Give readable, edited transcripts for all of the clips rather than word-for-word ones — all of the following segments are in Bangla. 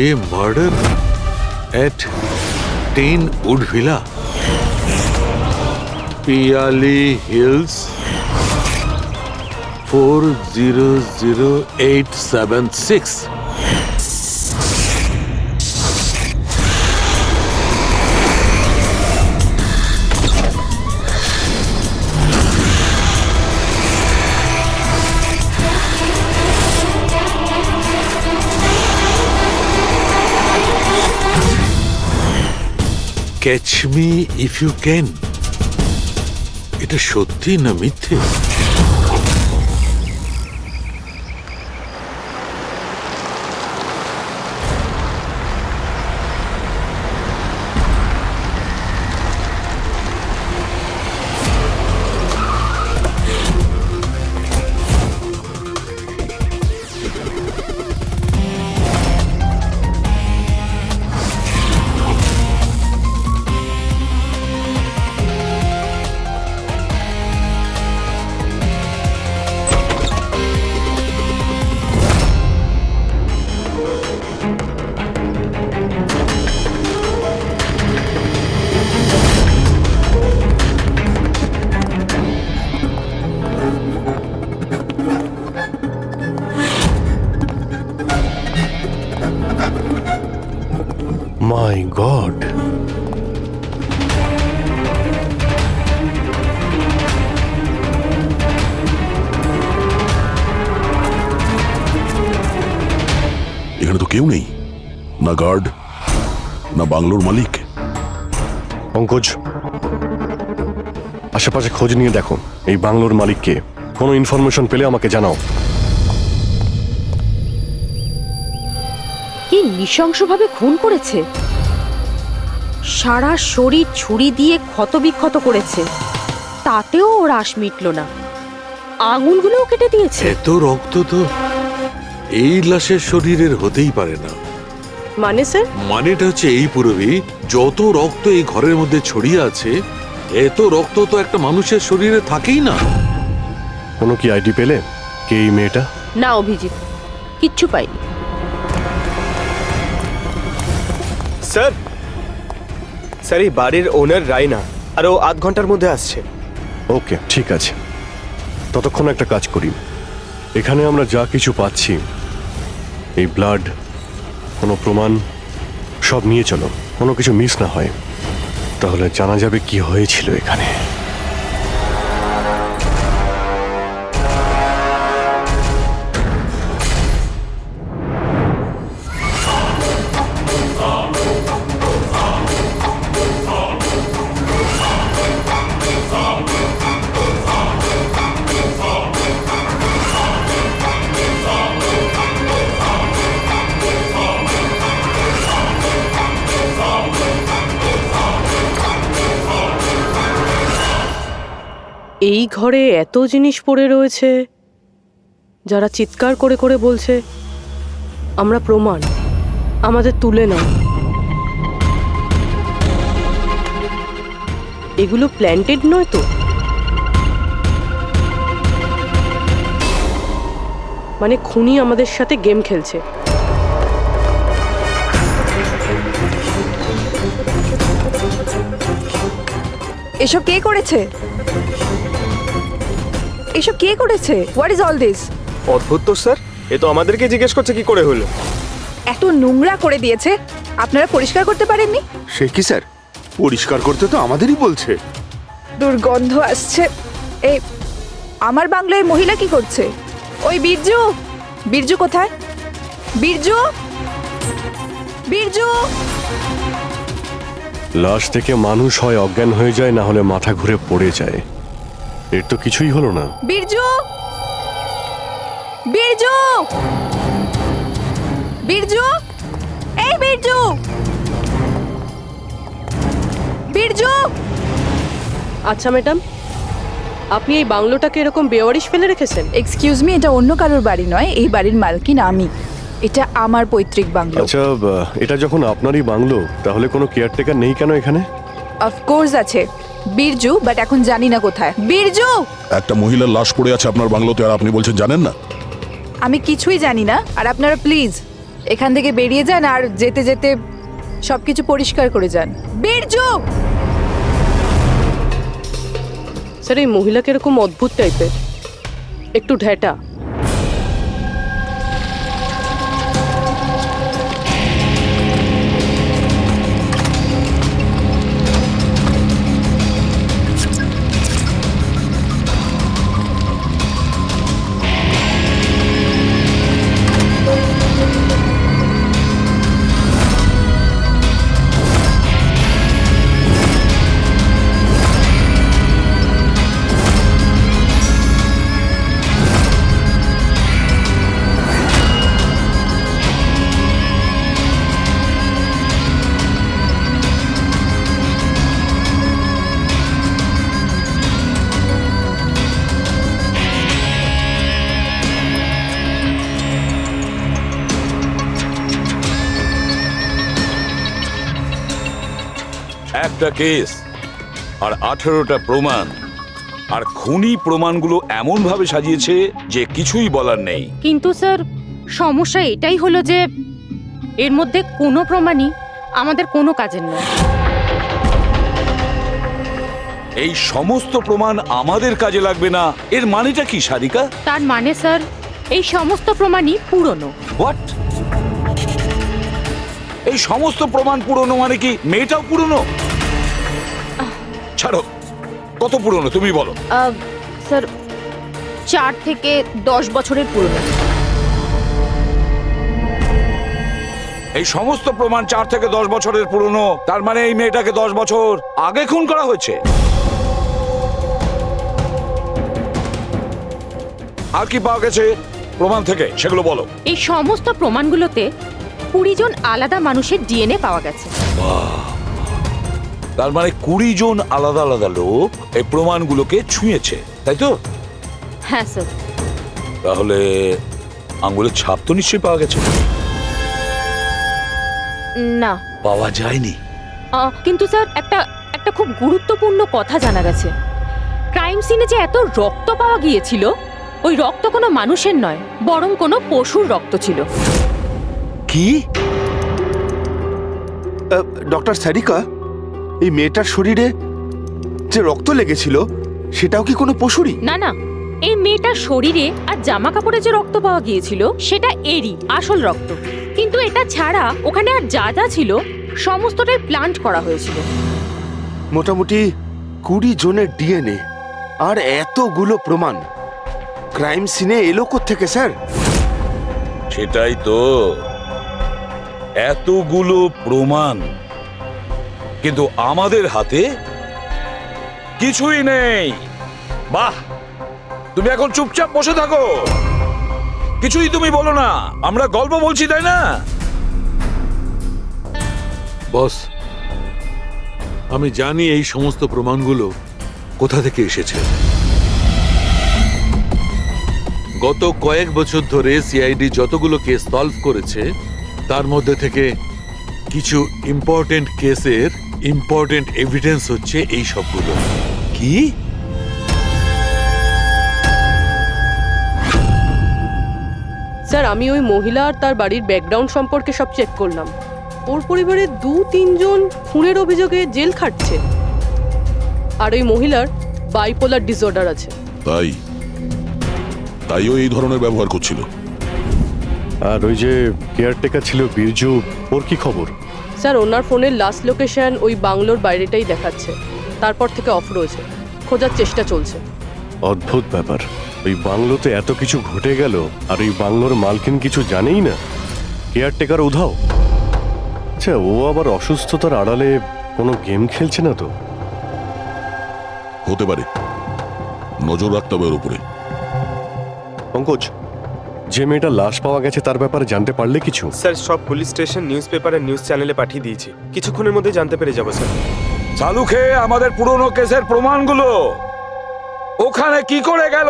A murder at 10 Wood Villa, Piali Hills, 400876. Catch me if you can. এটা সত্যি না মিথ্যে? My God! এখানে তো কেউ নেই, না গার্ড না বাংলোর মালিক। পঙ্কজ, আশেপাশে খোঁজ নিয়ে দেখো এই বাংলোর মালিককে। কোনো ইনফরমেশন পেলে আমাকে জানাও। কি নৃশংসভাবে খুন করেছে, সারা শরীর ছুরি দিয়ে ক্ষতবিক্ষত করেছে, তাতেও ওর আশ মিটল না, আঙুলগুলোও কেটে দিয়েছে। এত রক্ত তো এই লাশের শরীরের হতেই পারে না। মানে স্যার? মানেটা হচ্ছে এই পুরবী, যত রক্ত এই ঘরের মধ্যে ছড়িয়ে আছে, এত রক্ত তো একটা মানুষের শরীরে থাকেই না। কোনো কি আইডি পেলে কে এই মেয়েটা? না অভিজিৎ, কিচ্ছু পাইনি। স্যার স্যার এই বাড়ির ওনার রায়না, আর ও আধ ঘন্টার মধ্যে আসছে। ওকে, ঠিক আছে। ততক্ষণ একটা কাজ করি, এখানে আমরা যা কিছু পাচ্ছি, এই ব্লাড, কোনো প্রমাণ, সব নিয়ে চলো, কোনো কিছু মিস না হয়, তাহলে জানা যাবে কি হয়েছিল এখানে। এই ঘরে এত জিনিস পড়ে রয়েছে, যারা চিৎকার করে করে বলছে আমরা প্রমাণ, আমাদের তুলে নাও। এগুলো প্ল্যান্টেড নয় তো? মানে খুনি আমাদের সাথে গেম খেলছে। এসব কে করেছে? এসব কে করেছে? What is all this? অদ্ভুত তো স্যার, এ তো আমাদেরকে জিজ্ঞেস করছে কি করে হলো। এত নোংরা করে দিয়েছে, আপনারা পরিষ্কার করতে পারেননি? সে কি স্যার, পরিষ্কার করতে তো আমাদেরই বলছে। দুর্গন্ধ আসছে। এই আমার বাংলায় মহিলা কি করছে? ওই বীরজু, বীরজু কোথায়? বীরজু, বীরজু! লাশ থেকে মানুষ হয় অজ্ঞান হয়ে যায়, না হলে মাথা ঘুরে পড়ে যায়। এর তো কিছুই হলো না। বীরজু, বীরজু, বীরজু, এই বীরজু, বীরজু! আচ্ছা ম্যাডাম, আপনি এই বাংলোটাকে এরকম বেওয়ারিশ ফেলে রেখেছেন? এক্সকিউজ মি, এটা অন্য কারোর বাড়ি নয়, এই বাড়ির মালকিন আমি। এটা আমার পৈতৃক বাংলো। আচ্ছা, এটা যখন আপনারই বাংলো, তাহলে কোনো কেয়ারটেকার নেই কেন এখানে? অফকোর্স আছে, বীরজু, বাট এখন জানি না কোথায়। বীরজু! একটা মহিলার লাশ পড়ে আছে আপনার বাংলোতে, আর আপনি বলছেন জানেন না? আমি কিছুই জানি না, আর আপনারা প্লিজ এখান থেকে বেরিয়ে যান আর যেতে যেতে সবকিছু পরিষ্কার করে যান। বীরজু! স্যার এই মহিলাকে এরকম অদ্ভুত টাইপের, একটু ঢ্যাটা। একটা কেস আর 18টা প্রমাণ, আর খুনি প্রমাণগুলো এমন ভাবে সাজিয়েছে যে কিছুই বলার নেই। কিন্তু স্যার সমস্যা এটাই হলো যে এর মধ্যে কোনো প্রমাণই আমাদের কোনো কাজের নয়। এই সমস্ত প্রমাণ আমাদের কাজে লাগবে না, এর মানেটা কি সারিকা? তার মানে স্যার এই সমস্ত প্রমাণই পুরনো। হোয়াট? এই সমস্ত প্রমাণ পুরনো মানে কি মেয়েটাও পুরনো? ছাড়ো, কত পুরনো তুমি বলো। স্যার 4 থেকে 10 বছরের পুরনো। এই সমস্ত প্রমাণ 4 থেকে 10 বছরের পুরনো, তার মানে এই মেয়েটাকে 10 বছর আগে খুন করা হয়েছে। আর কি পাওয়া গেছে প্রমাণ থেকে সেগুলো বলো। এই সমস্ত প্রমাণগুলোতে 20 জন আলাদা মানুষের ডিএনএ পাওয়া গেছে। তার মানে 20 জন আলাদা আলাদা লোক এই প্রমাণগুলোকে ছুঁয়েছে, তাই তো? হ্যাঁ স্যার। তাহলে আঙ্গুলের ছাপ তো নিশ্চয়ই পাওয়া গেছে। না, পাওয়া যায়নি। কিন্তু স্যার একটা খুব গুরুত্বপূর্ণ কথা জানা গেছে। ক্রাইম সিনে যে এত রক্ত পাওয়া গিয়েছিল, ওই রক্ত কোনো মানুষের নয়, বরং কোনো পশুর রক্ত ছিল। কি? ডক্টর সারিকা, এই মেয়েটার শরীরে যে রক্ত লেগেছিল সেটাও কি কোনো পশুরই? না না, এই মেয়েটার শরীরে আর জামা কাপড়ে যে রক্ত পাওয়া গিয়েছিল সেটা এরই আসল রক্ত। কিন্তু এটা ছাড়া ওখানে আর যা যা ছিল সমস্তটাই প্লান্ট করা হয়েছিল। মোটামুটি 20 জনের ডিএনএ আর এতগুলো প্রমাণ ক্রাইম সিনে এলো থেকে স্যার? সেটাই তো, এতগুলো প্রমাণ, কিন্তু আমাদের হাতে কিছুই নেই। বাহ, তুমি এখন চুপচাপ বসে থাকো, কিছুই তুমি বলো না, আমরা গল্প বলছি তাই না? বস, আমি জানি এই সমস্ত প্রমাণগুলো কোথা থেকে এসেছে। গত কয়েক বছর ধরে সিআইডি যতগুলো কেস সলভ করেছে তার মধ্যে থেকে কিছু ইম্পর্টেন্ট কেসের ইম্পর্টেন্ট এভিডেন্স হচ্ছে এই সবগুলো। কি? স্যার আমি ওই মহিলা আর তার বাড়ির ব্যাকগ্রাউন্ড সম্পর্কে সব চেক করলাম। ওর পরিবারের 2-3 জন খুনের অভিযোগে জেল খাটছে, আর ওই মহিলার বাইপোলার ডিসঅর্ডার আছে। তাইও এই ধরনের ব্যবহার করছিল। আর ওই যে কেয়ারটেকার ছিল বীরজু, ওর কি খবর? স্যার ওনার ফোনের লাস্ট লোকেশন ওই বাংলোর বাইরেটাই দেখাচ্ছে, তারপর থেকে অফ রয়েছে, খোঁজার চেষ্টা চলছে। অদ্ভুত ব্যাপার, ওই বাংলোতে এত কিছু ঘটে গেল আর ওই বাংলোর মালকিন কিছু জানেই না। কেয়ারটেকার উধাও। আচ্ছা, ও আবার অসুস্থতার আড়ালে কোনো গেম খেলছে না তো? হতে পারে, নজর রাখতে হবে ওর উপরে। পঙ্কজ, যে মেয়েটা লাশ পাওয়া গেছে তার ব্যাপারে জানতে পারলে কিছু? স্যার সব পুলিশ স্টেশন, নিউজ পেপার আর নিউজ চ্যানেলে পাঠিয়ে দিয়েছি, কিছুক্ষণের মধ্যে জানতে পেরে যাবো স্যার। চালু খেয়ে আমাদের পুরনো কেসের প্রমাণগুলো ওখানে কি করে গেল?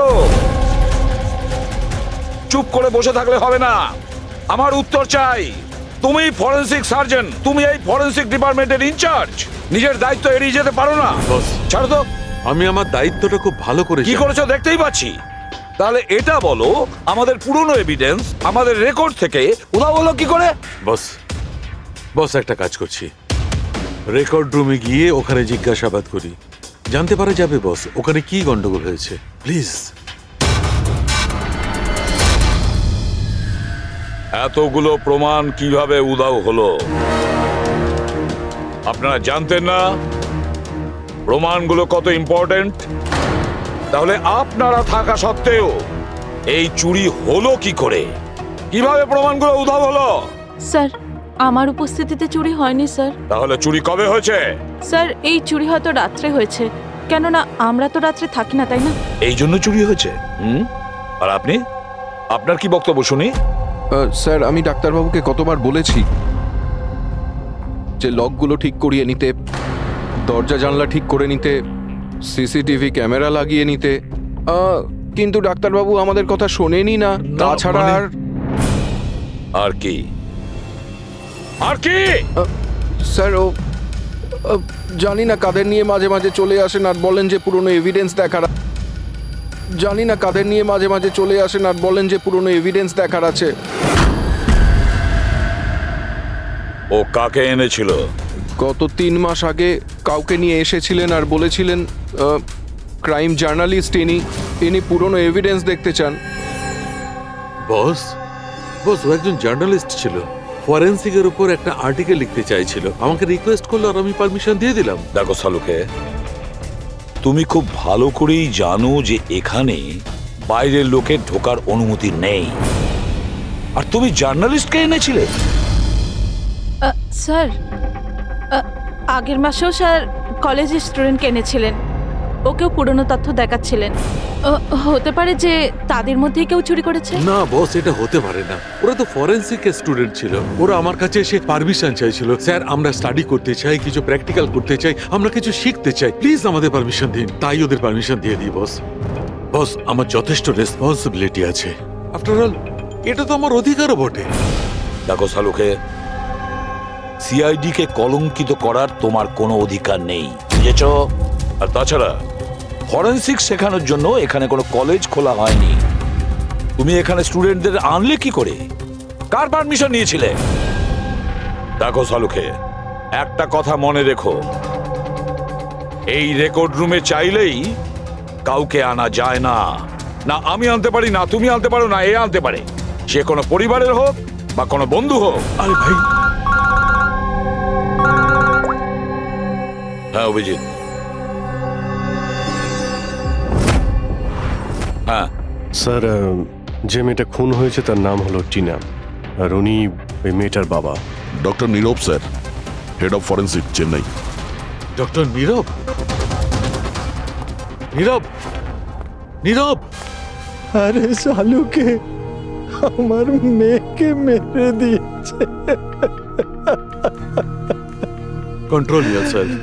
চুপ করে বসে থাকলে হবে না, আমার উত্তর চাই। তুমি ফরেনসিক সার্জন, তুমি এই ফরেনসিক ডিপার্টমেন্টের ইনচার্জ, নিজের দায়িত্ব এড়িয়ে যেতে পারো না। বস, ছাড়ো তো। আমি আমার দায়িত্বটা খুব ভালো করে কি জানি। করেছো দেখতেই পাচ্ছি। তাহলে এটা বলো, আমাদের পুরনো এভিডেন্স আমাদের রেকর্ড থেকে উধাও হলো কি করে? বস বস একটা কাজ করছি, রেকর্ড রুমে গিয়ে ওখানে জিজ্ঞাসাবাদ করি, জানতে পারা যাবে বস ওখানে কি গন্ডগোল হয়েছে। প্লিজ। এতগুলো প্রমাণ কিভাবে উধাও হলো আপনারা জানতেন না? প্রমাণগুলো কত ইম্পর্টেন্ট। তাহলে আপনারা থাকা সত্ত্বেও এই চুরি হলো কি করে? কিভাবে প্রমাণগুলো উধাও হলো? স্যার, আমার উপস্থিতিতে চুরি হয়নি স্যার। তাহলে চুরি কবে হয়েছে? স্যার, এই চুরি হয়তো রাত্রে হয়েছে, কেননা আমরা তো রাত্রে থাকি না, তাই না? এই জন্য চুরি হয়েছে। আর আপনি, আপনার কি বক্তব্য শুনি? স্যার, আমি ডাক্তারবাবুকে কতবার বলেছি যে লকগুলো ঠিক করিয়ে নিতে, দরজা জানলা ঠিক করে নিতে, সিসিটিভি ক্যামেরা লাগিয়ে নিতে, কিন্তু ডাক্তারবাবু আমাদের কথা শোনেনি না। তাছাড়া আর কি? আর কি? স্যার, ও জানি না কাদের নিয়ে মাঝে মাঝে চলে আসেন আর বলেন যে পুরনো এভিডেন্স দেখার, জানি না কাদের নিয়ে মাঝে মাঝে চলে আসেন আর বলেন যে পুরনো এভিডেন্স দেখার আছে। ও কাকে এনেছিল? গত 3 মাস আগে কাউকে নিয়ে এসেছিলেন আর বলেছিলেন ক্রাইম জার্নালিস্ট ইনি পুরনো এভিডেন্স দেখতে চান। বস বস ও একজন জার্নালিস্ট ছিল, ফরেন্সিকের উপর একটা আর্টিকেল লিখতে চাইছিল, আমাকে রিকোয়েস্ট করলো আর আমি পারমিশন দিয়ে দিলাম। দেখো সালুকে, তুমি খুব ভালো করেই জানো যে এখানে বাইরের লোকের ঢোকার অনুমতি নেই, আর তুমি জার্নালিস্টকে এনেছিলে। স্যার, আগের মাসেও স্যার কলেজের স্টুডেন্টকে এনেছিলেন, ওকেও পুরনো তথ্য দেখাচ্ছিলেন। হতে পারে যে তাদের মধ্যেই কেউ চুরি করেছে। না বস, এটা হতে পারে না, ওরা তো ফরেন্সিক স্টুডেন্ট ছিল, ওরা আমার কাছে এসে পারমিশন চাইছিল, স্যার আমরা স্টাডি করতে চাই, কিছু প্র্যাকটিক্যাল করতে চাই, আমরা কিছু শিখতে চাই, প্লিজ আমাদের পারমিশন দিন। তাই ওদের পারমিশন দিয়ে দিই বস। বস আমার যথেষ্ট রেসপন্সিবিলিটি আছে, আফটার অল এটা তো আমার অধিকারও বটে। দেখো সালুকে, সিআইডি কে কলঙ্কিত করার তোমার কোনো অধিকার নেই, বুঝেছ? আর তাছাড়া ফরেনসিক শেখানোর জন্য এখানে কোনো কলেজ খোলা হয়নি। তুমি এখানে স্টুডেন্টদের আনলে কি করে? কার পারমিশন নিয়েছিলে? দেখো সালুকে, একটা কথা মনে রেখো, এই রেকর্ড রুমে চাইলেই কাউকে আনা যায় না। না আমি আনতে পারি, না তুমি আনতে পারো, না এ আনতে পারে, সে কোনো পরিবারের হোক বা কোনো বন্ধু হোক। আরে ভাই। হ্যাঁ অভিজিৎ। হ্যাঁ স্যার, যে মেয়েটা খুন হয়েছে তার নাম হলো টিনা, আর উনি ওই মেয়েটার বাবা। Doctor Nirab sir, head of forensic, Chennai. Doctor Nirab? Nirab? Nirab? আরে শালুকে, আমার মেয়েকে মেরে দিয়েছে। কন্ট্রোল ইয়ারসেলফ,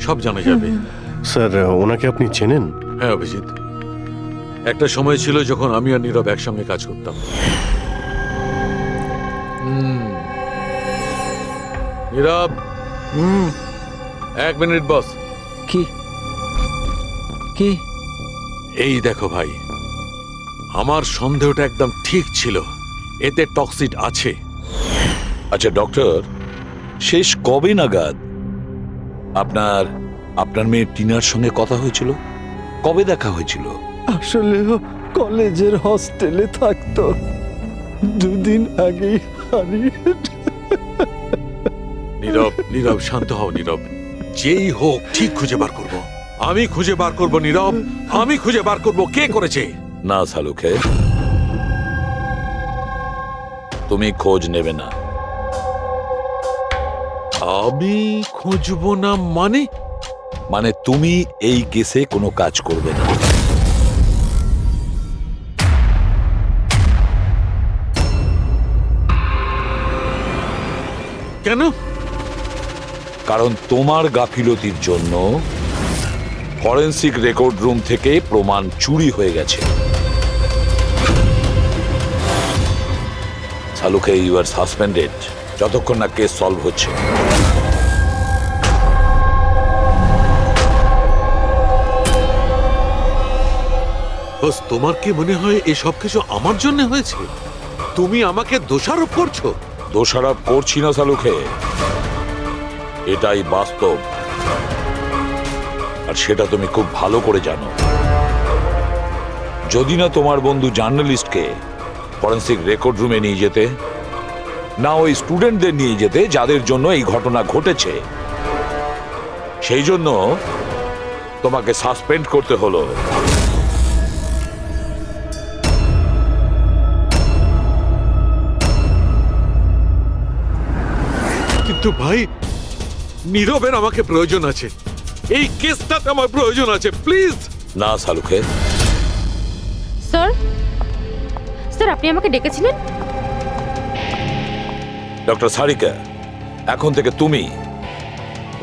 সব জানা যাবে। স্যার, ওনাকে আপনি চেনেন? হ্যাঁ অভিজিৎ, একটা সময় ছিল যখন আমি আর নীরব একসঙ্গে কাজ করতাম। নীরব, 1 মিনিট বস। কি কি? এই দেখো ভাই, আমার সন্দেহটা একদম ঠিক ছিল, এতে টক্সিড আছে। আচ্ছা ডক্টর, শেষ কবে নাগাদ আপনার মেয়ে টিনার সঙ্গে কথা হয়েছিল? কবে দেখা হয়েছিল? আসলে কলেজের হস্টেলে থাকতো, 2 দিন আগেই হারিয়ে। নীরব, নীরব শান্ত হও নীরব, যেই হোক ঠিক খুঁজে বার করব, আমি খুঁজে বার করব নীরব, আমি খুঁজে বার করব কে করেছে। না সালুকে, তুমি খোঁজ নেবে না। আমি খুঁজবো না মানে? মানে তুমি এই কেসে কোনো কাজ করবে না। কেন? কারণ তোমার গাফিলতির জন্য ফরেনসিক রেকর্ড রুম থেকে প্রমাণ চুরি হয়ে গেছে। সালুকে, ইউ আর সাসপেন্ডেড যতক্ষণ না কেস সলভ হচ্ছে। বস, তোমার কি মনে হয় এই সব কিছু আমার জন্য হয়েছে? তুমি আমাকে দোষারোপ করছো। দোষারোপ করছি না সালুকে, এটাই বাস্তব, আর সেটা তুমি খুব ভালো করে জানো। যদি না তোমার বন্ধু জার্নালিস্টকে ফরেন্সিক রেকর্ড রুমে নিয়ে যেতে, না ওই স্টুডেন্টদের নিয়ে যেতে যাদের জন্য এই ঘটনা ঘটেছে, সেই জন্য তোমাকে সাসপেন্ড করতে হলো। কিন্তু ভাই, নীরবের আমাকে প্রয়োজন আছে, এই কেসটাতে আমার প্রয়োজন আছে, প্লিজ। না সালুকে, স্যার, স্যার আপনি আমাকে ডেকেছিলেন? ডক্টর সারিকা, এখন থেকে তুমি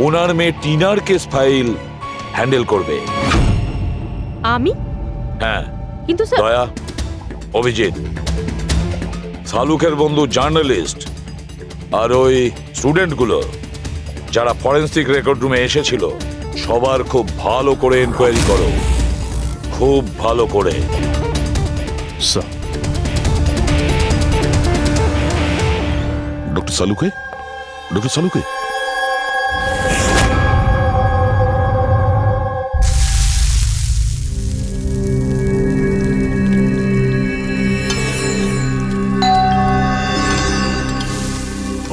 ওনার মেয়ে টিনার কেস ফাইল হ্যান্ডেল করবে। আমি? হ্যাঁ। কিন্তু স্যার, দয়া, অভিজিৎ, সালুকের বন্ধু জার্নালিস্ট আর ওই স্টুডেন্টগুলো যারা ফরেন্সিক রেকর্ড রুমে এসেছিল, সবার খুব ভালো করে এনকোয়ারি করো, খুব ভালো করে। স্যার, ডক্টর সালুকে, ডক্টর সালুকে,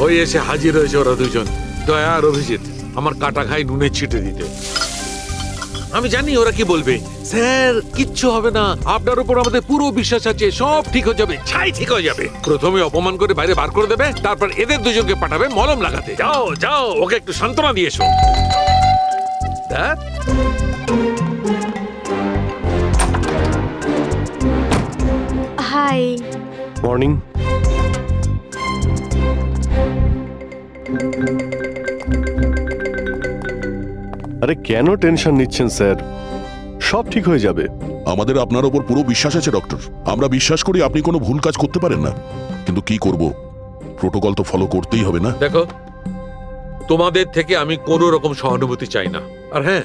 ওই এসে হাজির হয়েছে ওরা দুজন, দয়া আর অভিজিৎ, আমার কাটা খাই নুনে ছিটে দিতে। আমি জানি ওরা কি বলবে, স্যার কিচ্ছু হবে না, আপনার উপর আমাদের পুরো বিশ্বাস আছে, সব ঠিক হয়ে যাবে, ছাই ঠিক হয়ে যাবে। প্রথমে অপমান করে বাইরে বার করে দেবে, তারপর এদের দুজনকে পাঠাবে মলম লাগাতে। যাও যাও, ওকে একটু সান্ত্বনা দিয়ে এসো। দেখ, হাই। মর্নিং। আরে কেন টেনশন নিচ্ছেন স্যার, সব ঠিক হয়ে যাবে। আমাদের আপনার ওপর পুরো বিশ্বাস আছে ডক্টর। আমরা বিশ্বাস করি আপনি কোনো ভুল কাজ করতে পারেন না, কিন্তু কি করব, প্রোটোকল তো ফলো করতেই হবে না। দেখো, তোমাদের থেকে আমি কোনো রকম সহানুভূতি চাই না, আর হ্যাঁ,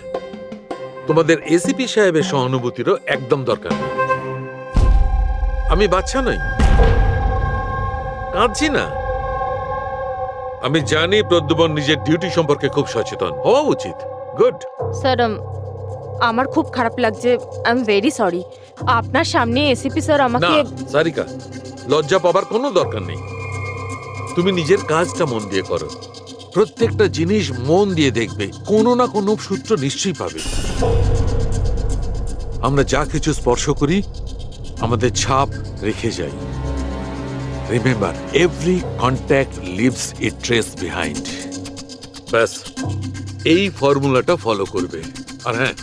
তোমাদের এসিপি সাহেবের সহানুভূতিরও একদম দরকার নেই। আমি বাচ্চা নই, কাঁদছি না। আমি জানি প্রদ্যুমন নিজের ডিউটি সম্পর্কে খুব সচেতন হওয়া উচিত। গুড। স্যার আমার খুব খারাপ লাগছে, আই এম ভেরি সরি। আপনার সামনে এসিপি স্যার না আমাকে। সারিকা, লজ্জা পাবার কোনো দরকার নেই। তুমি নিজের কাজটা মন দিয়ে করো, প্রত্যেকটা জিনিস মন দিয়ে দেখবে, কোনো না কোনো সূত্র নিশ্চয়ই পাবে। আমরা যা কিছু স্পর্শ করি আমাদের ছাপ রেখে যাই। রিমেম্বার, এভরি কন্ট্যাক্ট লিভস এ ট্রেস বিহাইন্ড। ব্যাস, এই ফর্মুলাটা ফলো করবে। আর হ্যাঁ,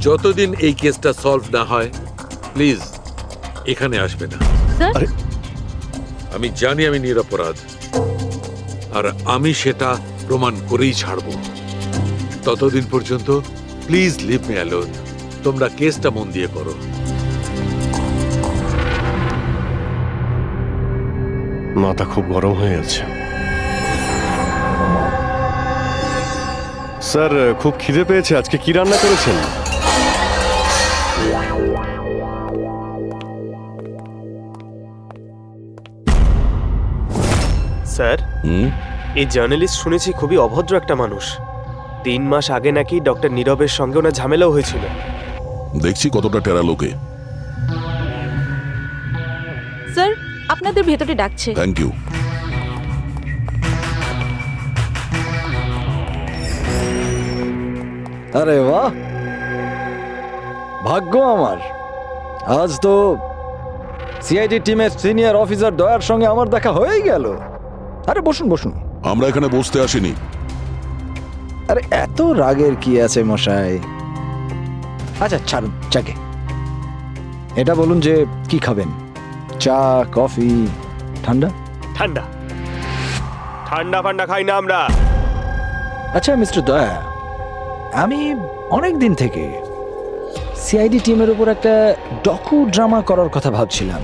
যতদিন এই কেসটা সলভ না হয়, প্লিজ এখানে আসবে না। স্যার, আরে আমি জানি আমি নিরপরাধ, আর আমি সেটা প্রমাণ করেই ছাড়ব। ততদিন পর্যন্ত প্লিজ লিভ মি অ্যালোন। তোমরা কেসটা মন দিয়ে করো। মাথা খুব গরম হয়ে আছে স্যার। খুব খিদে পেয়েছে, আজকে কি রান্না করেছেন? স্যার, হুম, এই জার্নালিস্ট শুনেছি খুবই অভদ্র একটা মানুষ। 3 মাস আগে নাকি ডক্টর নীরবের সঙ্গে ওনার ঝামেলাও হয়েছিল। দেখছি কতটা টেরা লোকে। স্যার, আপনাদের ভেতরে ডাকছে। Thank you. আরে বাহ, ভাগ্য আমার, আজ তো সিআইডি টিমের সিনিয়র অফিসার দয়ার সঙ্গে আমার দেখা হয়েই গেল। আরে বসুন বসুন। আমরা এখানে বসতে আসিনি। আরে এত রাগের কি আছে মশাই? আচ্ছা ছাড়ুন চাকে। এটা বলুন যে কি খাবেন, চা, কফি, ঠান্ডা? ঠান্ডা ঠান্ডা ফান্ডা খাই না আমরা। আচ্ছা মিস্টার দয়া, আমি অনেক দিন থেকে সিআইডি টিমের উপর একটা ডকু ড্রামা করার কথা ভাবছিলাম,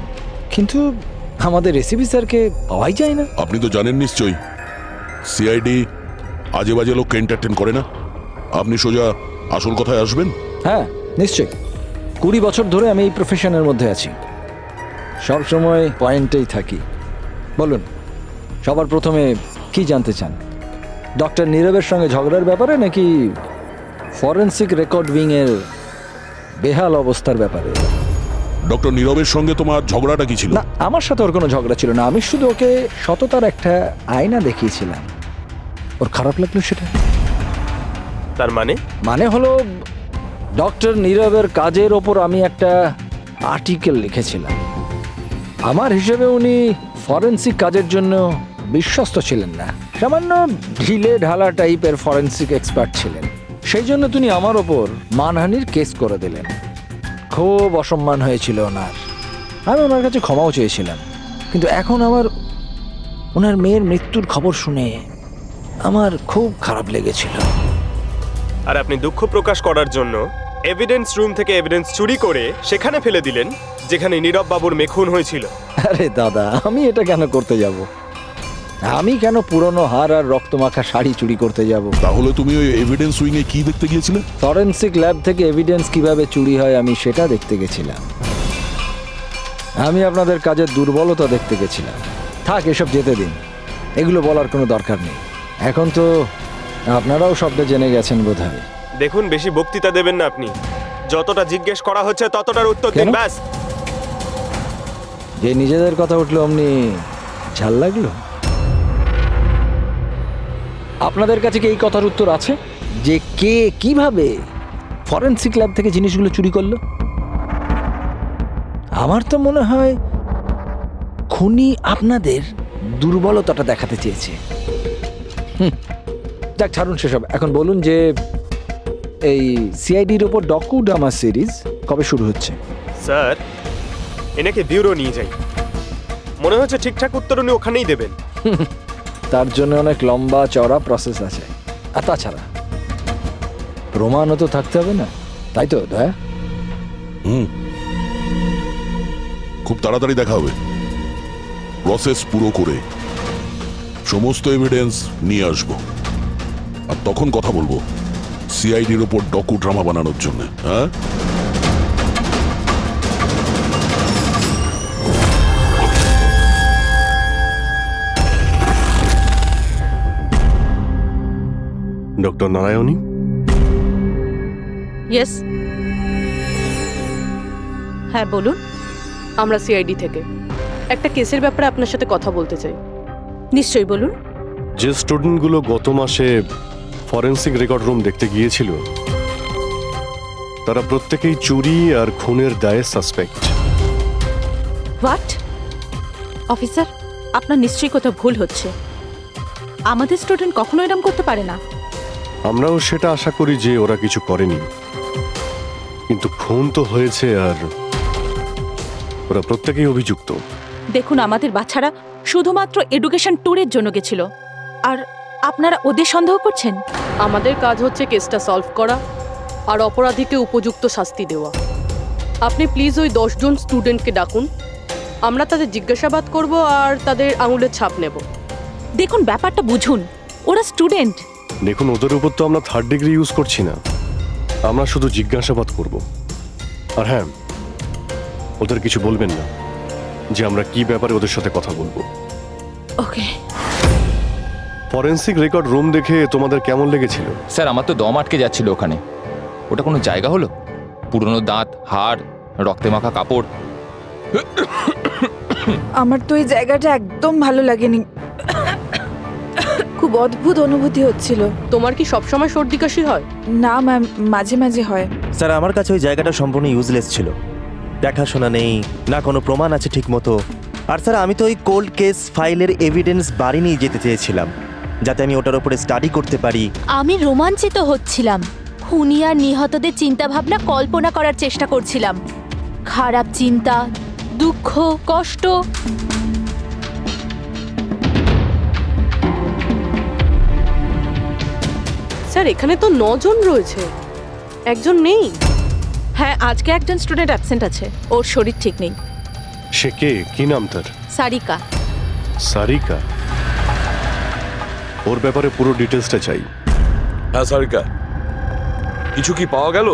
কিন্তু আমাদের এসিপি স্যারকে পাওয়াই যায় না। আপনি তো জানেন নিশ্চয়ই, সিআইডি আজে বাজে লোককে এন্টারটেন করে না। আপনি সোজা আসল কথায় আসবেন। হ্যাঁ নিশ্চয়ই, 20 বছর ধরে আমি এই প্রফেশনের মধ্যে আছি, সব সময় পয়েন্টেই থাকি। বলুন, সবার প্রথমে কি জানতে চান? ডক্টর নীরবের সঙ্গে ঝগড়ার ব্যাপারে নাকি ফরেন্সিক রেকর্ড উইং এর বেহাল অবস্থার ব্যাপারে? ডক্টর নীরবের সঙ্গে তোমার ঝগড়াটা কি ছিল? না, আমার সাথে ওর কোনো ঝগড়া ছিল না। আমি শুধু ওকে সততার একটা আয়না দেখিয়েছিলাম। ওর খারাপ লাগলো সেটা। তার মানে? মানে হলো, ডক্টর নীরবের কাজের ওপর আমি একটা আর্টিকেল লিখেছিলাম। আমার হিসেবে উনি ফরেন্সিক কাজের জন্য বিশ্বস্ত ছিলেন না, সামান্য ঢিলে ঢালা টাইপের ফরেন্সিক এক্সপার্ট ছিলেন। সেই জন্য তিনি আমার ওপর মানহানির কেস করে দিলেন। খুব অসম্মান হয়েছিল ওনার। আমি ওনার কাছে ক্ষমাও চেয়েছিলাম, কিন্তু এখন ওনার মেয়ের মৃত্যুর খবর শুনে আমার খুব খারাপ লেগেছিল। আর আপনি দুঃখ প্রকাশ করার জন্য এভিডেন্স রুম থেকে এভিডেন্স চুরি করে সেখানে ফেলে দিলেন যেখানে নীরব বাবুর মেয়ে খুন হয়েছিল। আরে দাদা, আমি এটা কেন করতে যাব? আমি কেন পুরনো হার আর রক্তমাখা শাড়ি চুরি করতে যাব? তাহলে তুমি ওই এভিডেন্স উইং এ কি দেখতে গিয়েছিলে? ফরেন্সিক ল্যাব থেকে এভিডেন্স কিভাবে চুরি হয় আমি সেটা দেখতে গেছিলাম। আমি আপনাদের কাজের দুর্বলতা দেখতে গেছিলাম। থাক, এসব যেতে দিন, এগুলো বলার কোনো দরকার নেই। এখন তো আপনারাও সবটা জেনে গেছেন বোধহয়। দেখুন, বেশি বক্তৃতা দেবেন না আপনি। যতটা জিজ্ঞেস করা হচ্ছে ততটার উত্তর দিন, কেন? ব্যাস। যে নিজেদের কথা উঠলো অমনি ঝাল লাগলো? আপনাদের কাছে কি এই কথার উত্তর আছে যে কে কিভাবে ফরেনসিক ল্যাব থেকে জিনিসগুলো চুরি করলো? আমার তো মনে হয় খুনি আপনাদের দুর্বলতাটা দেখাতে চেয়েছে। যাক, ছাড়ুন সেসব। এখন বলুন যে এই সিআইডির ওপর ডকু ড্রামা সিরিজ কবে শুরু হচ্ছে? স্যার, এনাকে বিউরো নিয়ে যাই। মনে হচ্ছে ঠিকঠাক উত্তর উনি ওখানেই দেবেন। তার জন্য অনেক লম্বা চওড়া প্রসেস আছে। আর তাছাড়া প্রমাণও তো থাকতে হবে না, তাই তো দয়া? খুব তাড়াতাড়ি দেখা হবে। প্রসেস পুরো করে সমস্ত এভিডেন্স নিয়ে আসবো, আর তখন কথা বলবো সিআইডির ওপর ডকু ড্রামা বানানোর জন্য। হ্যাঁ, ডক্টর নারায়ণী, ইয়েস, হ্যাঁ বলুন। আমরা সিআইডি থেকে একটা কেসের ব্যাপারে আপনার সাথে কথা বলতে চাই। নিশ্চয়ই বলুন। যে স্টুডেন্টগুলো গত মাসে ফরেন্সিক রেকর্ড রুম দেখতে গিয়েছিল, তারা প্রত্যেকেই চুরি আর খুনের দায়ে সাসপেক্ট। হোয়াট? অফিসার, আপনার নিশ্চয়ই কোথাও ভুল হচ্ছে। আমাদের স্টুডেন্ট কখনো এরম করতে পারে না। আমরাও সেটা আশা করি যে ওরা কিছু করেনি, কিন্তু খুন তো হয়েছে আর ওরা প্রত্যেকেই অভিযুক্ত। দেখুন, আমাদের বাচ্চারা শুধুমাত্র এডুকেশন ট্যুরের জন্য গেছিল, আর আপনারা ওদের সন্দেহ করছেন? আমাদের কাজ হচ্ছে কেসটা সলভ করা আর অপরাধীকে উপযুক্ত শাস্তি দেওয়া। আপনি প্লিজ ওই 10 জন স্টুডেন্টকে ডাকুন, আমরা তাদের জিজ্ঞাসাবাদ করব আর তাদের আঙুলের ছাপ নেব। দেখুন, ব্যাপারটা বুঝুন, ওরা স্টুডেন্ট। দেখুন, ওদের উপর তো আমরা 3rd ডিগ্রি ইউজ করছি না, আমরা শুধু জিজ্ঞাসাবাদ করব। আর হ্যাঁ, ওদের কিছু বলবেন না যে আমরা কি ব্যাপারে ওদের সাথে কথা বলবো। ওকে। ফরেন্সিক রেকর্ড রুম দেখে তোমাদের কেমন লেগেছিল? স্যার, আমার তো দম আটকে যাচ্ছিল ওখানে। ওটা কোনো জায়গা হলো? পুরনো দাঁত, হাড়, রক্তে মাখা কাপড়। আমার তো এই জায়গাটা একদম ভালো লাগেনি, খুব অদ্ভুত অনুভূতি হচ্ছিল। তোমার কি সবসময় সর্দি কাশি হয়? না ম্যাম, মাঝে মাঝে হয়। স্যার, আমার কাছে ওই জায়গাটা সম্পূর্ণ ইউজলেস ছিল। দেখাশোনা নেই, না কোনো প্রমাণ আছে ঠিক মতো। আর স্যার, আমি তো ওই কোল্ড কেস ফাইলের এভিডেন্স বাড়ি নিয়ে যেতে চেয়েছিলাম, যাতে আমি ওটার উপরে স্টাডি করতে পারি। আমি রোমাঞ্চিত হচ্ছিলাম। খুনি আর নিহতদের চিন্তাভাবনা কল্পনা করার চেষ্টা করছিলাম। খারাপ চিন্তা, দুঃখ, কষ্ট। স্যার, এখানে তো 9 জন রয়েছে, একজন নেই। হ্যাঁ, আজকে একজন স্টুডেন্ট অ্যাবসেন্ট আছে, ওর শরীর ঠিক নেই। সে কে? কি নাম তার? সারিকা। সারিকা? ওর ব্যাপারে পুরো ডিটেলসটা চাই। হ্যাঁ সারিকা, কিছু কি পাওয়া গেল?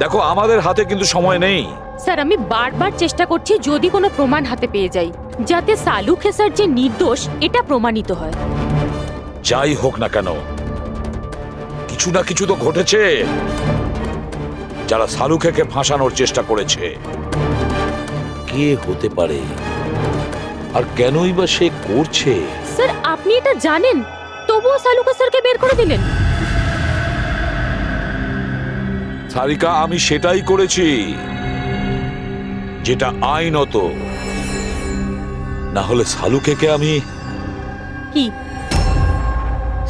দেখো আমাদের হাতে কিন্তু সময় নেই। স্যার আমি বারবার চেষ্টা করছি যদি কোনো প্রমাণ হাতে পেয়ে যাই, যাতে সালু খেসার যে নির্দোষ এটা প্রমাণিত হয়। যাই হোক না কেন, কিছু না কিছু তো ঘটেছে। যারা সালুখেকে ফাঁসানোর চেষ্টা করেছে, কে হতে পারে আর কেনই বা সে করছে? স্যার আপনি এটা জানেন, তবুও সালু খেসারকে বের করে দিলেন। সারিকা, আমি সেটাই করেছি যেটা আইনত। না হলে সালুখেকে আমি কি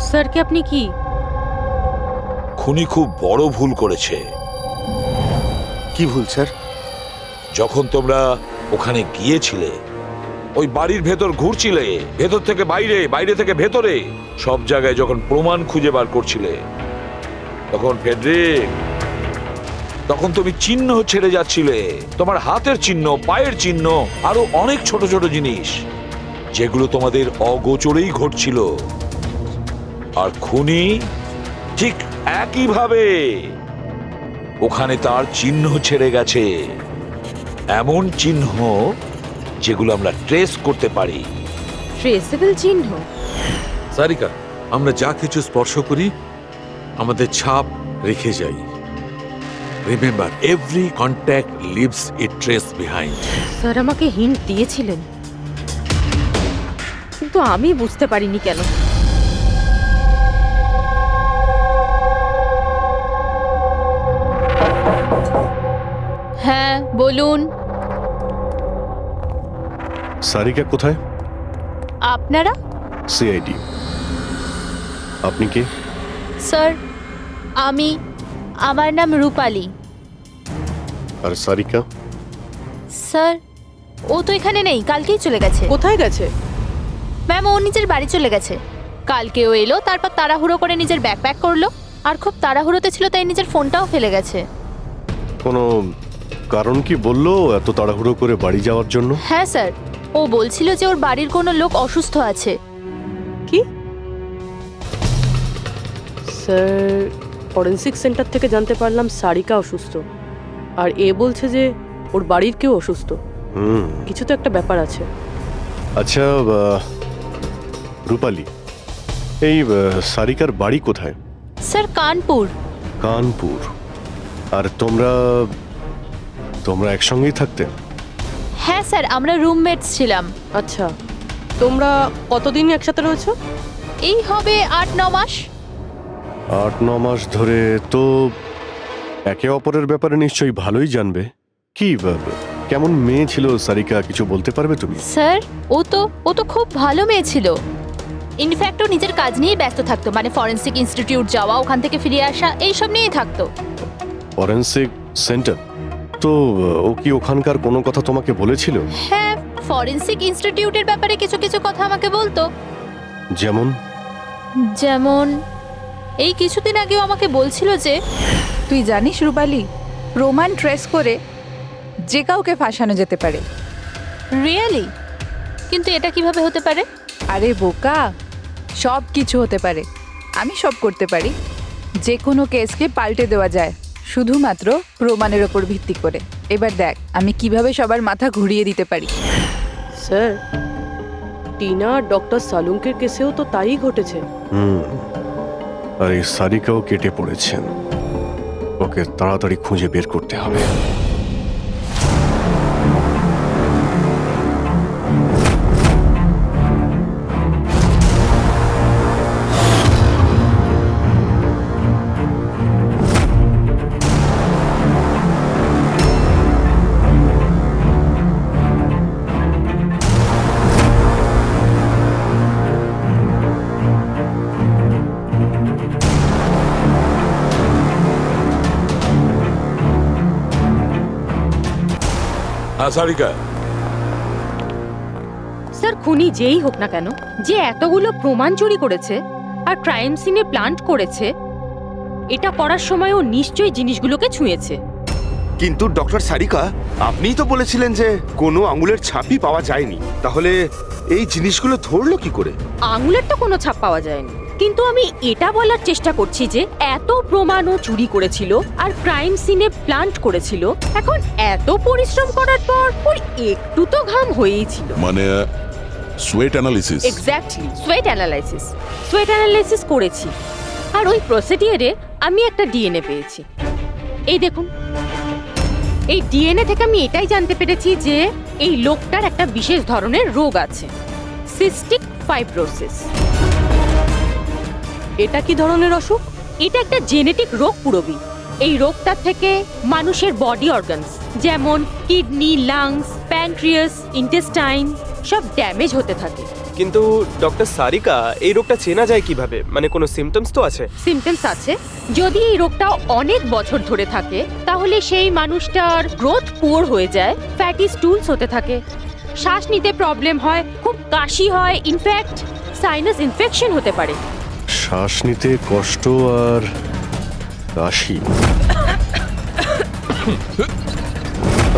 স্যারকে আপনি কি? খুনি খুব বড় ভুল করেছে। কি ভুল স্যার? যখন তোমরা ওখানে গিয়েছিলে, ওই বাড়ির ভেতর ঘুরছিলে, ভেতর থেকে বাইরে, বাইরে থেকে ভেতরে, সব জায়গায় যখন প্রমাণ খুঁজে বার করছিলে, তখন ফেডরিক, তখন তুমি চিহ্ন ছেড়ে যাচ্ছিলে, তোমার হাতের চিহ্ন, পায়ের চিহ্ন, আরো অনেক ছোট ছোট জিনিস, যেগুলো তোমাদের অগোচরেই ঘটছিল। আর খুনি ঠিক একইভাবে ওখানে তার চিহ্ন ছেড়ে গেছে, এমন চিহ্ন যেগুলো আমরা ট্রেস করতে পারি। ট্রেসেবল চিহ্ন? সারিকা, আমরা যা কিছু স্পর্শ করি আমাদের ছাপ রেখে যাই। রিমেম্বার, এভরি কন্ট্যাক্ট লিভস এ ট্রেস বিহাইন্ড। স্যার আমাকে হিন্ট দিয়েছিলেন, কিন্তু আমি বুঝতে পারিনি কেন। হ্যাঁ বলুন। সারিকা কোথায়? আপনারা? সিআইডি। আপনি কে? স্যার আমার নাম রূপালী। আর সারিকা? স্যার ও তো এখানে নেই, কালকেই চলে গেছে। কোথায় গেছে? ম্যাম ও নিজের বাড়ি চলে গেছে। কালকে ও এলো, তারপর তাড়াহুড়ো করে নিজের ব্যাগ প্যাক করলো, আর খুব তাড়াহুড়োতে ছিল তাই নিজের ফোনটাও ফেলে গেছে। কোনো কারণ কি বললো এত তাড়াহুড়ো করে বাড়ি যাওয়ার জন্য? হ্যাঁ স্যার, ও বলছিল যে ওর বাড়ির কোনো লোক অসুস্থ আছে। কি স্যার? ফরেন্সিক সেন্টার থেকে জানতে পারলাম সারিকা অসুস্থ, আর এ বলছে যে ওর বাড়ির কেউ অসুস্থ। কিছু তো একটা ব্যাপার আছে। আচ্ছা রূপালী, এই সারিকার বাড়ি কোথায়? স্যার কানপুর। কানপুর। আর তোমরা একসঙ্গেই থাকতে? হ্যাঁ স্যার, আমরা রুমমেটস ছিলাম। আচ্ছা, তোমরা কতদিন একসাথে রয়েছো? এই হবে 8-9 মাস। 8-9 মাস ধরে তো একে অপরের ব্যাপারে নিশ্চয়ই ভালোই জানবে। কি কেমন মেয়ে ছিল সারিকা, কিছু বলতে পারবে তুমি? স্যার ও তো খুব ভালো মেয়ে ছিল। ইনফ্যাক্ট ও নিজের কাজ নিয়ে ব্যস্ত থাকতো, মানে ফরেন্সিক ইনস্টিটিউট যাওয়া, ওখান থেকে ফিরে আসা, এইসব নিয়েই থাকতো। Forensic centre? তো ও কি ওখানকার কোনো কথা তোমাকে বলেছিল? হ্যাঁ, ফরেন্সিক ইনস্টিটিউটের ব্যাপারে কিছু কিছু কথা আমাকে বলতো। যেমন এই কিছুদিন আগেও আমাকে বলছিল যে, তুই জানিস রূপালী, প্রমাণ ট্রেস করে যে কাউকে ফাঁসানো যেতে পারে। রিয়েলি? কিন্তু এটা কিভাবে হতে পারে? আরে বোকা, সব কিছু হতে পারে। আমি সব করতে পারি। যে কোনো কেসকে পাল্টে দেওয়া যায় শুধুমাত্র প্রমাণের ওপর ভিত্তি করে। এবার দেখ আমি কিভাবে সবার মাথা ঘুরিয়ে দিতে পারি। স্যার, টিনা আর ডক্টর সালুঙ্কের কেসেও তো তাই ঘটেছে। আর এই সারিকাও কেটে পড়েছেন। ওকে তাড়াতাড়ি খুঁজে বের করতে হবে। সারিকা, স্যার খুনি যেই হোক না কেন, যে এতগুলো প্রমাণ চুরি করেছে আর ক্রাইম সিনে প্ল্যান্ট করেছে, এটা করার সময় ও নিশ্চয়ই জিনিসগুলোকে ছুঁয়েছে। কিন্তু ডক্টর সারিকা, আপনিই তো বলেছিলেন যে কোনো আঙুলের ছাপই পাওয়া যায়নি, তাহলে এই জিনিসগুলো ধরলো কি করে? আঙুলের তো কোনো ছাপ পাওয়া যায়নি, কিন্তু আমি এটা বলার চেষ্টা করছি যে এত প্রমাণ ও চুরি করেছিল আর ক্রাইম সিনে প্লান্ট করেছিল, এখন এত পরিশ্রম করার পর ওর একটু তো ঘাম হয়েই ছিল। মানে sweat analysis. Exactly, sweat analysis করেছি। আর ওই প্রসিডিয়ারে আমি একটা ডিএনএ পেয়েছি। এই দেখুন, এই ডিএনএ থেকে আমি এটাই জানতে পেরেছি যে এই লোকটার একটা বিশেষ ধরনের রোগ আছে, সিস্টিক ফাইব্রোসিস। এটা কি ধরনের অসুখ? এটা একটা জেনেটিক রোগ পুরবি। এই রোগটার থেকে মানুষের বডি অর্গানস যেমন কিডনি, লাংস, প্যানক্রিয়াস, ইন্টেস্টাইন সব ড্যামেজ হতে থাকে। কিন্তু ডক্টর সারিকা, এই রোগটা চেনা যায় কিভাবে? মানে কোনো সিমটমস তো আছে? সিমটমস আছে। যদি এই রোগটা অনেক বছর ধরে থাকে তাহলে সেই মানুষটার গ্রোথ পুয়ার হয়ে যায়, ফ্যাটি স্টুলস হতে থাকে, শ্বাস নিতে প্রবলেম হয়, খুব কাশি হয়, ইনফ্যাক্ট সাইনাস ইনফেকশন হতে পারে। শ্বাস নিতে কষ্ট আর কাশি।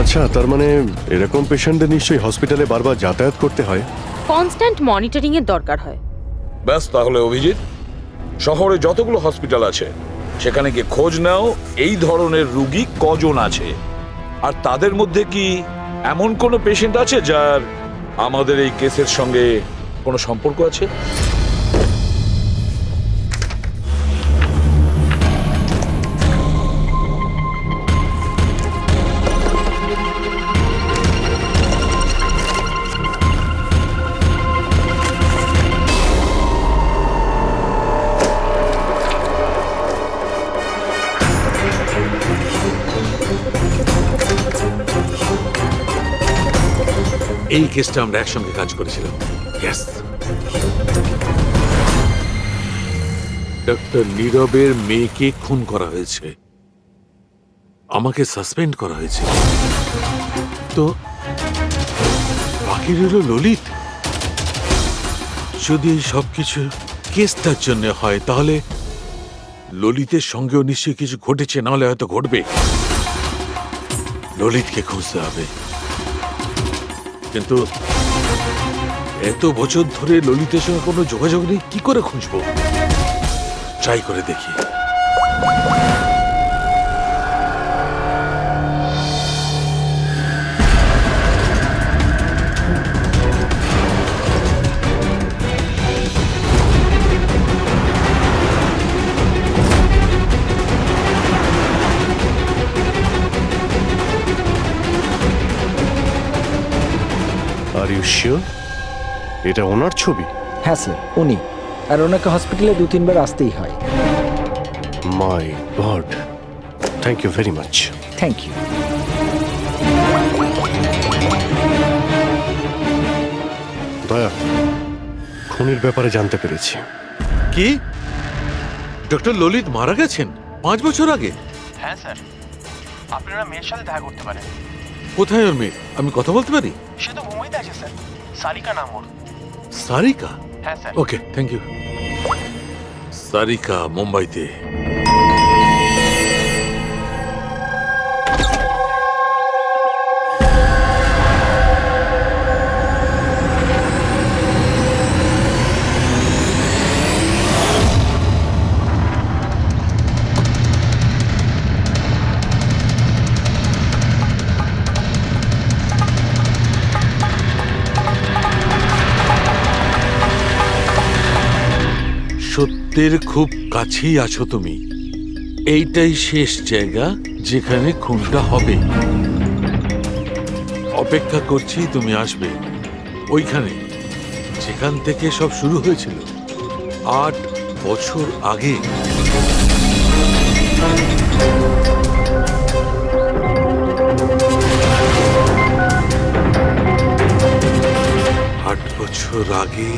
আচ্ছা, তার মানে এরকম পেশেন্টদের নিশ্চয়ই হসপিটালে বারবার যাতায়াত করতে হয়। কনস্ট্যান্ট মনিটরিং এর দরকার হয়। ব্যাস, তাহলে অভিজিৎ, শহরে যতগুলো হসপিটাল আছে সেখানে গিয়ে খোঁজ নাও এই ধরনের রুগী কজন আছে, আর তাদের মধ্যে কি এমন কোনো পেশেন্ট আছে যার আমাদের এই কেসের সঙ্গে কোনো সম্পর্ক আছে। এই কেসটা আমরা একসঙ্গে কাজ করেছিলাম। ইয়েস, ডক্টর নীরবের মেয়েকে খুন করা হয়েছে, আমাকে সাসপেন্ড করা হয়েছে, তো বাকি রইল ললিত। যদি এই সবকিছু কেসটার জন্য হয় তাহলে ললিতের সঙ্গেও নিশ্চয়ই কিছু ঘটেছে, নাহলে হয়তো ঘটবে। ললিতকে খুঁজতে হবে, কিন্তু এত বছর ধরে ললিতের সঙ্গে কোনো যোগাযোগ নেই, কি করে খুঁজবো? ট্রাই করে দেখি। আর ইউ শিওর এটা ওনার ছবি? হ্যাঁ স্যার, উনি। আর ওনাকে হসপিটালে 2-3 বার আসতেই হয়। My god, thank you very much. Thank you. দয়া, খুনির ব্যাপারে জানতে পেরেছি। কি ডক্টর ললিত মারা গেছেন 5 বছর আগে? হ্যাঁ স্যার, আপনারা মেয়ের সাথে দেখা করতে পারেন। কোথায় ওর মেয়ে? আমি কথা বলতে পারি? সে তো মুম্বাইতে আছে স্যার, সারিকা নাম ওর। সারিকা? হ্যাঁ sir. Okay, thank you. Sarika মুম্বাইতে। সত্যের খুব কাছেই আছো তুমি। এইটাই শেষ জায়গা যেখানে খুনটা হবে। অপেক্ষা করছি তুমি আসবে, ওইখানে যেখান থেকে সব শুরু হয়েছিল 8 বছর আগে। 8 বছর আগে।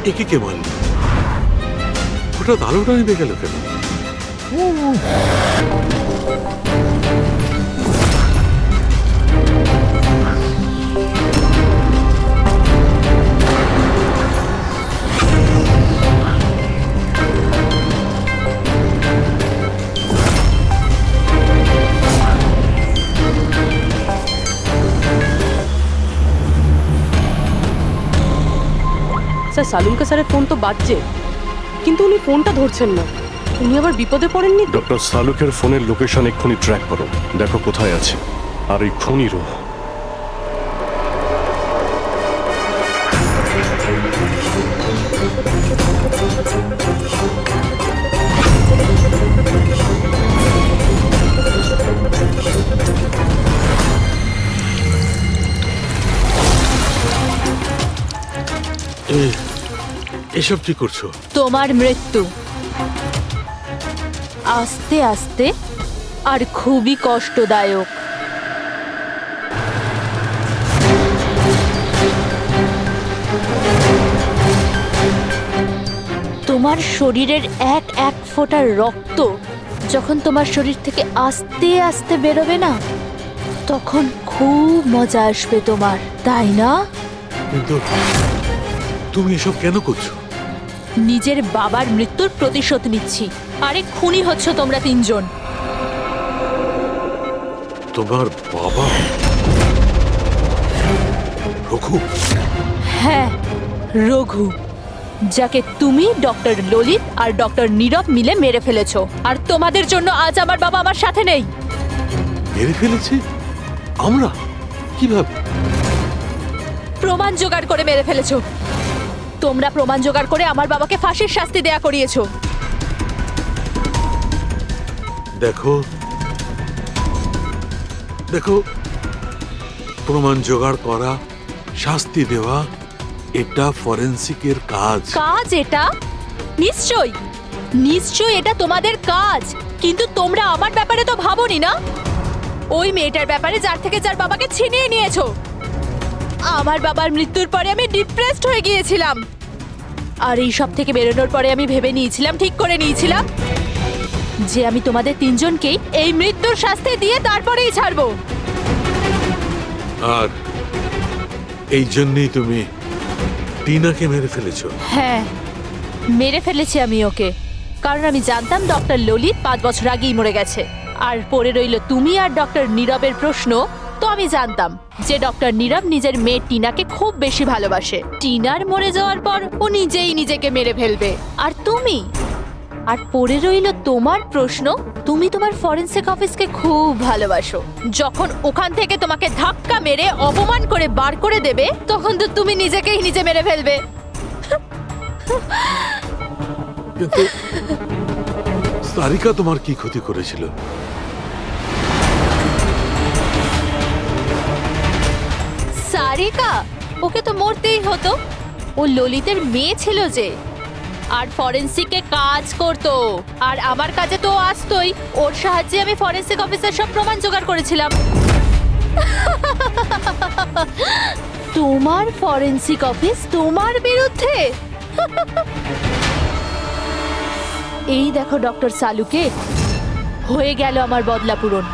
একে কে মারল? হঠাৎ আলোটা নিভে গেল কেন? স্যার সালুনকা স্যারের ফোন তো বাজছে, কিন্তু উনি ফোনটা ধরছেন না। উনি আবার বিপদে পড়েননি তো? ডক্টর সালুকের ফোনের লোকেশন এক্ষুনি ট্র্যাক করো, দেখো কোথায় আছে। আর এই খুনিরও। এসব কি করছো? তোমার মৃত্যু আস্তে আস্তে আর খুবই কষ্টদায়ক। তোমার শরীরের এক এক ফোঁটা রক্ত যখন তোমার শরীর থেকে আস্তে আস্তে বেরোবে না, তখন খুব মজা আসবে তোমার, তাই না? কিন্তু তুমি এসব কেন করছো? নিজের বাবার মৃত্যুর প্রতিশোধ নিচ্ছি। আরে খুনি হচ্ছ তোমরা তিনজন। তোমার বাবা রঘু? হ্যাঁ, রঘু, যাকে তুমি, ডক্টর ললিত আর ডক্টর নীরব মিলে মেরে ফেলেছো। আর তোমাদের জন্য আজ আমার বাবা আমার সাথে নেই। মেরে ফেলেছি? আমরা? কিভাবে? প্রমাণ জোগাড় করে মেরে ফেলেছো। তোমরা প্রমাণ জোগাড় করে আমার বাবাকে ফাঁসির শাস্তি দেয়া করিয়েছো। দেখো দেখো, প্রমাণ জোগাড় করা, শাস্তি দেওয়া, এটা ফরেন্সিকের কাজ। কাজ এটা? নিশ্চয়ই নিশ্চয়ই এটা তোমাদের কাজ, কিন্তু তোমরা আমার ব্যাপারে তো ভাবোনি না। ওই মেয়েটার ব্যাপারে যার থেকে যার বাবাকে ছিনিয়ে নিয়েছো। আমার বাবার মৃত্যুর পরে আমি ডিপ্রেসড হয়ে গিয়েছিলাম। আর এই সব থেকে বেরোনোর পরে আমি ভেবে নিয়েছিলাম, ঠিক করে নিয়েছিলাম যে আমি তোমাদের তিনজনকেই এই মৃত্যুর শাস্তি দিয়ে তারপরেই ছাড়বো। আর এই জন্যই তুমি টিনাকে মেরে ফেলেছো? হ্যাঁ, মেরে ফেলেছি আমি ওকে, কারণ আমি জানতাম ডক্টর ললিত 5 বছর আগেই মরে গেছে। আর পড়ে রইল তুমি আর ডক্টর নীরবের প্রশ্ন। তো আমি জানতাম যে ডক্টর নীরব নিজের মেয়ে টিনাকে খুব বেশি ভালোবাসে। টিনার মরে যাওয়ার পর ও নিজেই নিজেকে মেরে ফেলবে। আর তুমি, আর পড়ে রইল তোমার প্রশ্ন, তুমি তোমার ফরেনসিক অফিসকে খুব ভালোবাসো। যখন ওখান থেকে তোমাকে ধাক্কা মেরে অপমান করে বার করে দেবে, তখন তো তুমি নিজেকেই নিজে মেরে ফেলবে। কিন্তু সারিকা তোমার কি ক্ষতি করেছিল? সারিকা? ওকে তো মরতেই হতো। ও ললিতের মেয়ে ছিল যে, আর ফরেনসিকে কাজ করতো। আর আমার কাজে তো আসতোই। ওর সাহায্যে আমি ফরেনসিক অফিসের সব প্রমাণ জোগাড় করেছিলাম। তোমার ফরেনসিক অফিস তোমার বিরুদ্ধে? এই দেখো ডক্টর সালুকে, হয়ে গেল আমার বদলা পূরণ।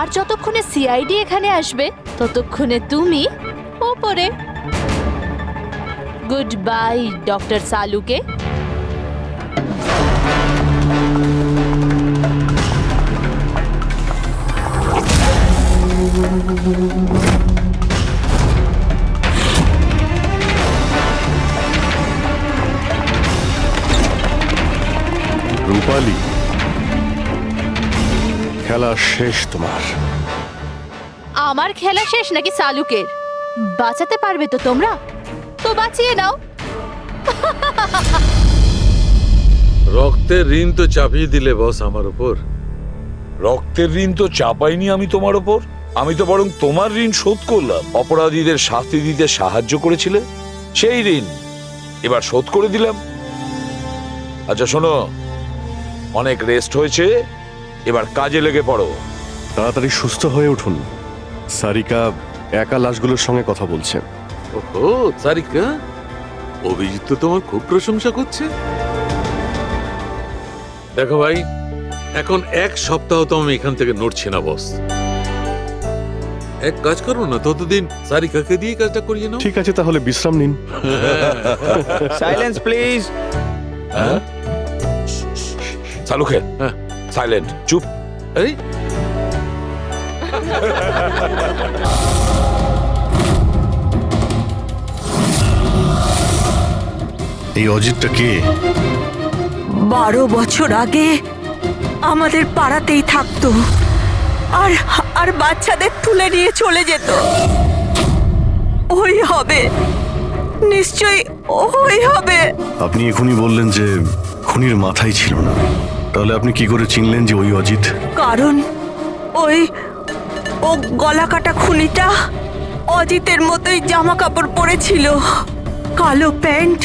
আর যতক্ষণে সিআইডি এখানে আসবে, ততক্ষণে তুমি ওপরে। Good bye doctor Salunkhe. Rupali, খেলা শেষ তোমার। আমার খেলা শেষ নাকি সালুকের? বাঁচাতে পারবে তো তোমরা? তো বাঁচিয়ে নাও। রক্তের ঋণ তো চাপিয়ে দিলে বস আমার উপর। রক্তের ঋণ তো চাপাইনি আমি তোমার ওপর, আমি তো বরং তোমার ঋণ শোধ করলাম। অপরাধীদের শাস্তি দিতে সাহায্য করেছিলে, সেই ঋণ এবার শোধ করে দিলাম। আচ্ছা শোনো, অনেক রেস্ট হয়েছে, এবার কাজে লেগে পড়ো। তাড়াতাড়ি সুস্থ হয়ে উঠুন। সারিকা একা লাশগুলোর সঙ্গে কথা বলছে। ওহো, সারিকা? ও অভিজিৎ তো তোমার খুব প্রশংসা করছে। দেখো ভাই, এখন 1 সপ্তাহ তো আমি এখান থেকে নড়ছি না বস। এক কাজ করো না, ততদিন সারিকাকে দিয়ে কাজটা করিয়ে নাও। ঠিক আছে, তাহলে বিশ্রাম নিন। Silence please. সালুখে, সাইলেন্ট, চুপ। এই এই অজিতটা কে? 12 বছর আগে আমাদের পাড়াতেই থাকতো, আর আর বাচ্চাদের তুলে নিয়ে চলে যেত। ওই হবে, নিশ্চয়ই ওই হবে। আপনি এখনই বললেন যে খুনির মাথাই ছিল না, তাহলে আপনি কি করে চিনলেন যে ওই অজিত? কারণ ও গলা কাটা খুনিটা অজিতের মতোই জামা কাপড় পরেছিল, কালো প্যান্ট,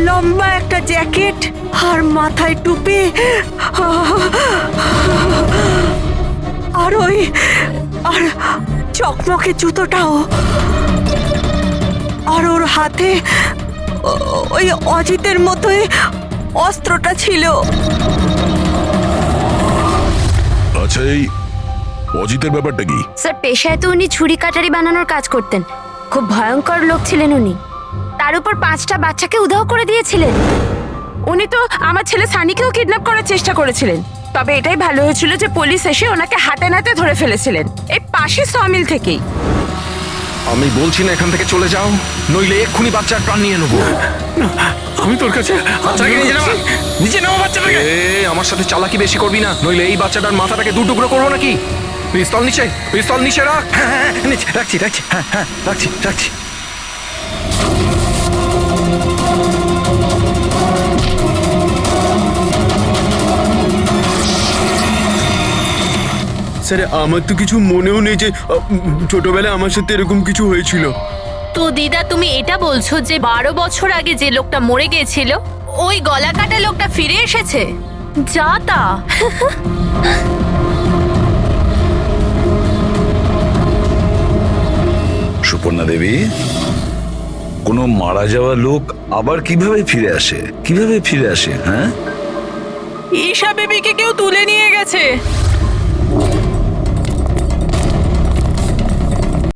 লম্বা একটা জ্যাকেট আর মাথায় টুপি, আর আর চকমকে জুতোটাও, আর ওর হাতে ওই অজিতের মতোই অস্ত্রটা ছিল। আচ্ছা, এই অজিতের ব্যাপারটা কি? স্যার, পেশায় তো উনি ছুরি কাটারি বানানোর কাজ করতেন। খুব ভয়ঙ্কর লোক ছিলেন উনি। তার উপর 5টা বাচ্চাকে উধাও করে দিয়েছিলেন। উনি তো আমার ছেলে সানিকেও কিডন্যাপ করার চেষ্টা করেছিলেন। তবে এটাই ভালো হয়েছিল যে পুলিশ এসে ওনাকে হাতে নাতে ধরে ফেলেছিলেন, এই পাশে সমিল থেকেই। আমি বলছি না এখান থেকে চলে যাও, নইলে এক্ষুনি বাচ্চার প্রাণ নিয়ে নেবো। আমি তোর কাছে নিচে নাও বাচ্চাটাকে। আমার সাথে চালাকি বেশি করবি না, নইলে এই বাচ্চাটার মাথাটাকে 2 টুকরো করবো নাকি। পিস্তল নিচে, পিস্তল নিচে রাখ। হ্যাঁ, রাখছি রাখছি, হ্যাঁ রাখছি রাখছি। স্যার, আমার তো কিছু মনেও নেই যে ছোটবেলায় আমার সাথে এরকম কিছু হয়েছিল। তো দিদা, তুমি এটা বলছো যে 12 বছর আগে যে লোকটা মরে গিয়েছিল ওই গলা কাটা লোকটা ফিরে এসেছে? যা তা। সুপর্ণা দেবী, কোনো মারা যাওয়া লোক আবার কিভাবে ফিরে আসে? কিভাবে ফিরে আসে? হ্যাঁ, ঈশা বেবিকে কেউ তুলে নিয়ে গেছে।